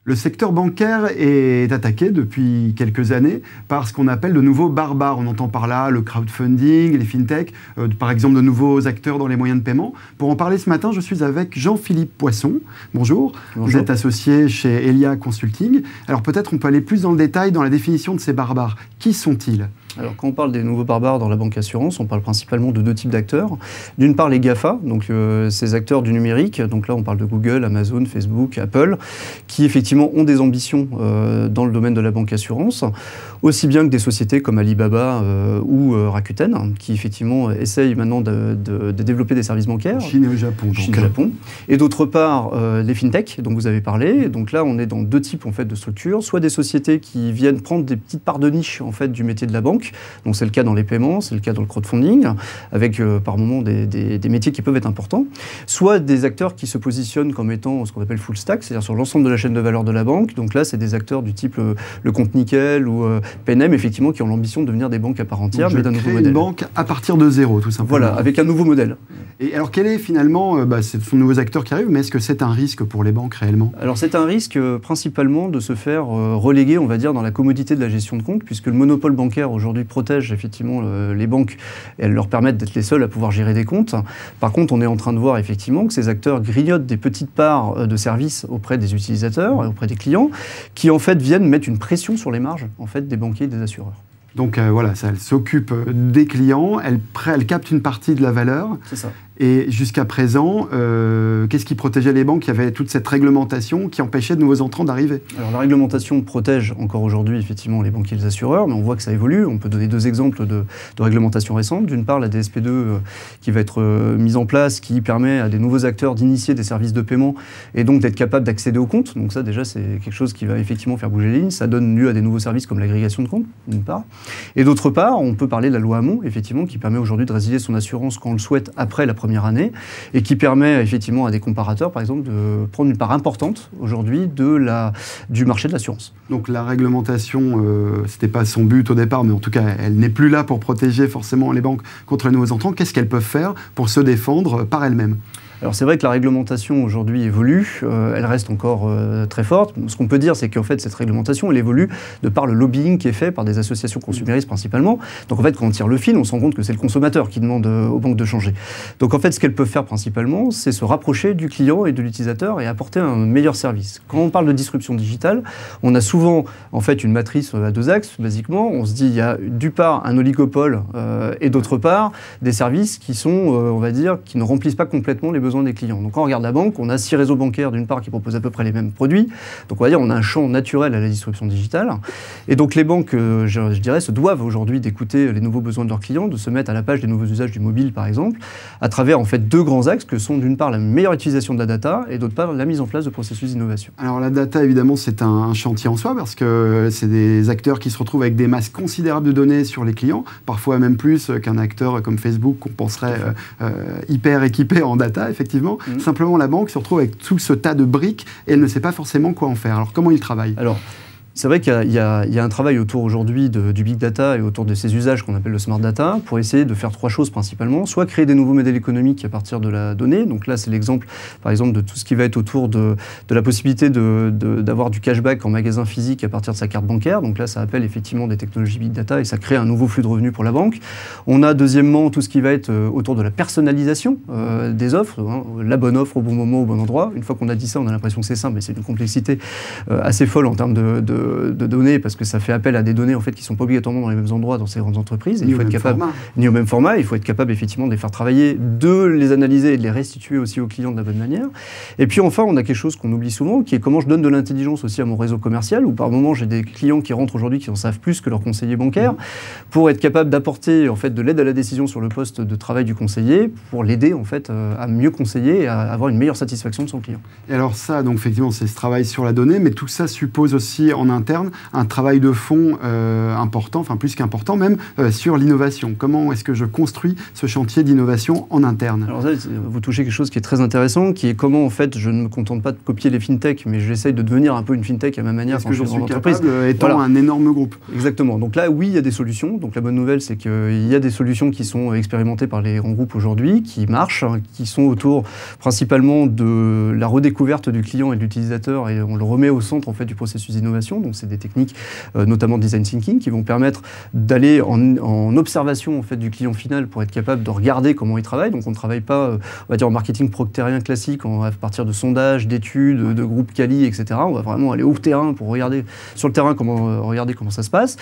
Le secteur bancaire est attaqué depuis quelques années par ce qu'on appelle de nouveaux barbares. On entend par là le crowdfunding, les fintech, par exemple de nouveaux acteurs dans les moyens de paiement. Pour en parler ce matin, je suis avec Jean-Philippe Poisson. Bonjour. Bonjour. Vous êtes associé chez Elia Consulting. Alors peut-être on peut aller plus dans le détail dans la définition de ces barbares. Qui sont-ils ? Alors, quand on parle des nouveaux barbares dans la banque assurance, on parle principalement de deux types d'acteurs. D'une part, les GAFA, donc ces acteurs du numérique. Donc là, on parle de Google, Amazon, Facebook, Apple, qui effectivement ont des ambitions dans le domaine de la banque assurance, aussi bien que des sociétés comme Alibaba ou Rakuten, qui effectivement essayent maintenant de développer des services bancaires. En Chine et au Japon. Chine et au Japon. Et d'autre part, les fintech, dont vous avez parlé. Donc là, on est dans deux types en fait, de structures. Soit des sociétés qui viennent prendre des petites parts de niche en fait, du métier de la banque. Donc c'est le cas dans les paiements, c'est le cas dans le crowdfunding, avec par moments des métiers qui peuvent être importants. Soit des acteurs qui se positionnent comme étant ce qu'on appelle full stack, c'est-à-dire sur l'ensemble de la chaîne de valeur de la banque. Donc là, c'est des acteurs du type le compte nickel ou PNM, effectivement, qui ont l'ambition de devenir des banques à part entière, mais d'un nouveau modèle. Une banque à partir de zéro, tout simplement. Voilà, avec un nouveau modèle. Et alors, quel est finalement, ce sont de nouveaux acteurs qui arrivent, mais est-ce que c'est un risque pour les banques réellement ? Alors, c'est un risque principalement de se faire reléguer, on va dire, dans la commodité de la gestion de compte, puisque le monopole bancaire aujourd'hui protège effectivement les banques et elles leur permettent d'être les seules à pouvoir gérer des comptes. Par contre, on est en train de voir effectivement que ces acteurs grignotent des petites parts de services auprès des utilisateurs et auprès des clients qui en fait viennent mettre une pression sur les marges en fait, des banquiers et des assureurs. Donc voilà, ça, elle s'occupe des clients, elle capte une partie de la valeur. C'est ça. Et jusqu'à présent, qu'est-ce qui protégeait les banques ? Il y avait toute cette réglementation qui empêchait de nouveaux entrants d'arriver. Alors la réglementation protège encore aujourd'hui effectivement les banquiers et les assureurs, mais on voit que ça évolue. On peut donner deux exemples de réglementation récente. D'une part, la DSP2 qui va être mise en place, qui permet à des nouveaux acteurs d'initier des services de paiement et donc d'être capable d'accéder aux comptes. Donc ça déjà, c'est quelque chose qui va effectivement faire bouger les lignes. Ça donne lieu à des nouveaux services comme l'agrégation de comptes, d'une part. Et d'autre part, on peut parler de la loi Hamon, effectivement, qui permet aujourd'hui de résilier son assurance quand on le souhaite après la première année et qui permet effectivement à des comparateurs, par exemple, de prendre une part importante aujourd'hui du marché de l'assurance. Donc la réglementation, ce n'était pas son but au départ, mais en tout cas, elle n'est plus là pour protéger forcément les banques contre les nouveaux entrants. Qu'est-ce qu'elles peuvent faire pour se défendre par elles-mêmes ? Alors c'est vrai que la réglementation aujourd'hui évolue, elle reste encore très forte. Ce qu'on peut dire, c'est qu'en fait cette réglementation, elle évolue de par le lobbying qui est fait par des associations consuméristes principalement. Donc en fait quand on tire le fil, on se rend compte que c'est le consommateur qui demande aux banques de changer. Donc en fait ce qu'elles peuvent faire principalement, c'est se rapprocher du client et de l'utilisateur et apporter un meilleur service. Quand on parle de disruption digitale, on a souvent en fait une matrice à deux axes, basiquement. On se dit il y a d'une part un oligopole et d'autre part des services qui sont, on va dire, qui ne remplissent pas complètement les besoins des clients. Donc quand on regarde la banque, on a 6 réseaux bancaires d'une part qui proposent à peu près les mêmes produits. Donc on va dire on a un champ naturel à la disruption digitale. Et donc les banques, je dirais, se doivent aujourd'hui d'écouter les nouveaux besoins de leurs clients, de se mettre à la page des nouveaux usages du mobile par exemple, à travers en fait deux grands axes que sont d'une part la meilleure utilisation de la data et d'autre part la mise en place de processus d'innovation. Alors la data évidemment c'est un chantier en soi parce que c'est des acteurs qui se retrouvent avec des masses considérables de données sur les clients, parfois même plus qu'un acteur comme Facebook qu'on penserait hyper équipé en data effectivement. Simplement la banque se retrouve avec tout ce tas de briques et elle ne sait pas forcément quoi en faire. Alors comment ils travaillent ? C'est vrai qu'il y a un travail autour aujourd'hui du big data et autour de ces usages qu'on appelle le smart data pour essayer de faire trois choses principalement. Soit créer des nouveaux modèles économiques à partir de la donnée. Donc là, c'est l'exemple, par exemple, de tout ce qui va être autour de la possibilité d'avoir du cashback en magasin physique à partir de sa carte bancaire. Donc là, ça appelle effectivement des technologies big data et ça crée un nouveau flux de revenus pour la banque. On a deuxièmement tout ce qui va être autour de la personnalisation des offres, hein, la bonne offre au bon moment, au bon endroit. Une fois qu'on a dit ça, on a l'impression que c'est simple, mais c'est une complexité assez folle en termes de données parce que ça fait appel à des données en fait qui sont pas obligatoirement dans les mêmes endroits dans ces grandes entreprises. Ni au même format. Il faut être capable effectivement de les faire travailler, de les analyser et de les restituer aussi aux clients de la bonne manière. Et puis enfin, on a quelque chose qu'on oublie souvent, qui est comment je donne de l'intelligence aussi à mon réseau commercial, où par moment j'ai des clients qui rentrent aujourd'hui qui en savent plus que leur conseiller bancaire, pour être capable d'apporter en fait de l'aide à la décision sur le poste de travail du conseiller, pour l'aider en fait à mieux conseiller et à avoir une meilleure satisfaction de son client. Et alors ça, donc effectivement, c'est ce travail sur la donnée, mais tout ça suppose aussi en interne, un travail de fond important, enfin plus qu'important même, sur l'innovation. Comment est-ce que je construis ce chantier d'innovation en interne? Alors ça, vous touchez quelque chose qui est très intéressant, qui est comment en fait je ne me contente pas de copier les fintechs, mais j'essaye de devenir un peu une fintech à ma manière quand je suis en entreprise. Étant un énorme groupe. Exactement. Donc là, oui, il y a des solutions. Donc la bonne nouvelle, c'est qu'il y a des solutions qui sont expérimentées par les grands groupes aujourd'hui, qui marchent, qui sont autour principalement de la redécouverte du client et de l'utilisateur, et on le remet au centre en fait du processus d'innovation. Donc c'est des techniques, notamment design thinking, qui vont permettre d'aller en observation en fait du client final pour être capable de regarder comment il travaille. Donc on ne travaille pas, on va dire en marketing proctérien classique, à partir de sondages, d'études, de groupes quali, etc. On va vraiment aller au terrain pour regarder sur le terrain regarder comment ça se passe.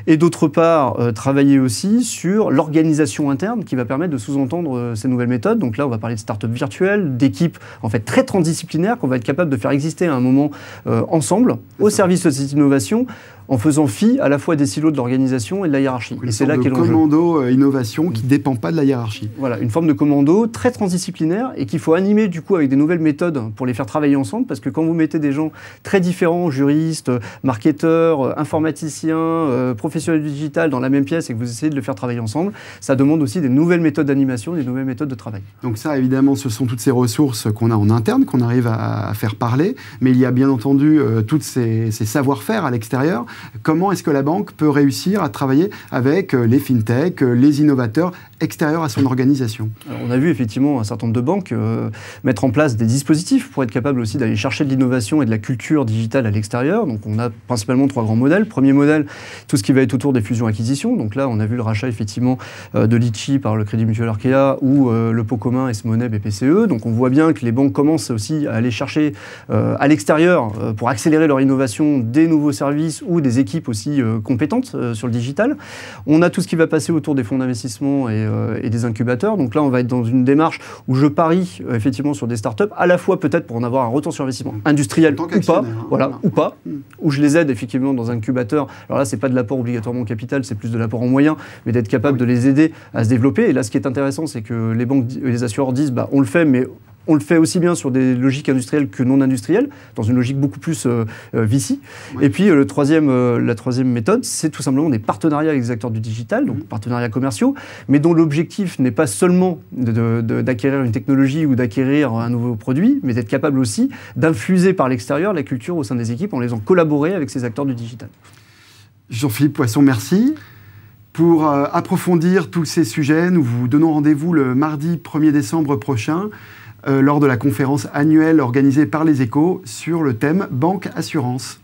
Et d'autre part, travailler aussi sur l'organisation interne qui va permettre de sous-entendre ces nouvelles méthodes. Donc là, on va parler de start-up virtuelles, d'équipes en fait très transdisciplinaires qu'on va être capable de faire exister à un moment ensemble au service de cette innovation, en faisant fi à la fois des silos de l'organisation et de la hiérarchie. Et c'est là qu'est l'enjeu. Commando innovation qui ne dépend pas de la hiérarchie. Voilà, une forme de commando très transdisciplinaire et qu'il faut animer du coup avec des nouvelles méthodes pour les faire travailler ensemble, parce que quand vous mettez des gens très différents, juristes, marketeurs, informaticiens, professionnels du digital dans la même pièce et que vous essayez de le faire travailler ensemble, ça demande aussi des nouvelles méthodes d'animation, des nouvelles méthodes de travail. Donc ça, évidemment, ce sont toutes ces ressources qu'on a en interne, qu'on arrive à faire parler, mais il y a bien entendu tous ces savoir-faire à l'extérieur. Comment est-ce que la banque peut réussir à travailler avec les fintechs, les innovateurs extérieurs à son organisation? Alors, on a vu effectivement un certain nombre de banques mettre en place des dispositifs pour être capable aussi d'aller chercher de l'innovation et de la culture digitale à l'extérieur. Donc on a principalement 3 grands modèles. Premier modèle, tout ce qui va être autour des fusions-acquisitions. Donc là, on a vu le rachat effectivement de Litchi par le Crédit Mutuel Arkéa ou le pot commun S-Money BPCE. Donc on voit bien que les banques commencent aussi à aller chercher à l'extérieur pour accélérer leur innovation des nouveaux services ou des équipes aussi compétentes sur le digital. On a tout ce qui va passer autour des fonds d'investissement et des incubateurs. Donc là, on va être dans une démarche où je parie effectivement sur des startups, à la fois peut-être pour en avoir un retour sur investissement industriel ou pas, ou pas, où je les aide effectivement dans un incubateur. Alors là, c'est pas de l'apport obligatoirement au capital, c'est plus de l'apport en moyens, mais d'être capable de les aider à se développer. Et là, ce qui est intéressant, c'est que les banques et les assureurs disent, on le fait, mais on le fait aussi bien sur des logiques industrielles que non industrielles, dans une logique beaucoup plus VC. Oui. Et puis la troisième méthode, c'est tout simplement des partenariats avec les acteurs du digital, donc partenariats commerciaux, mais dont l'objectif n'est pas seulement d'acquérir une technologie ou d'acquérir un nouveau produit, mais d'être capable aussi d'infuser par l'extérieur la culture au sein des équipes en les faisant collaborer avec ces acteurs du digital. Jean-Philippe Poisson, merci. Pour approfondir tous ces sujets, nous vous donnons rendez-vous le mardi 1er décembre prochain, lors de la conférence annuelle organisée par les Échos sur le thème Banque Assurance.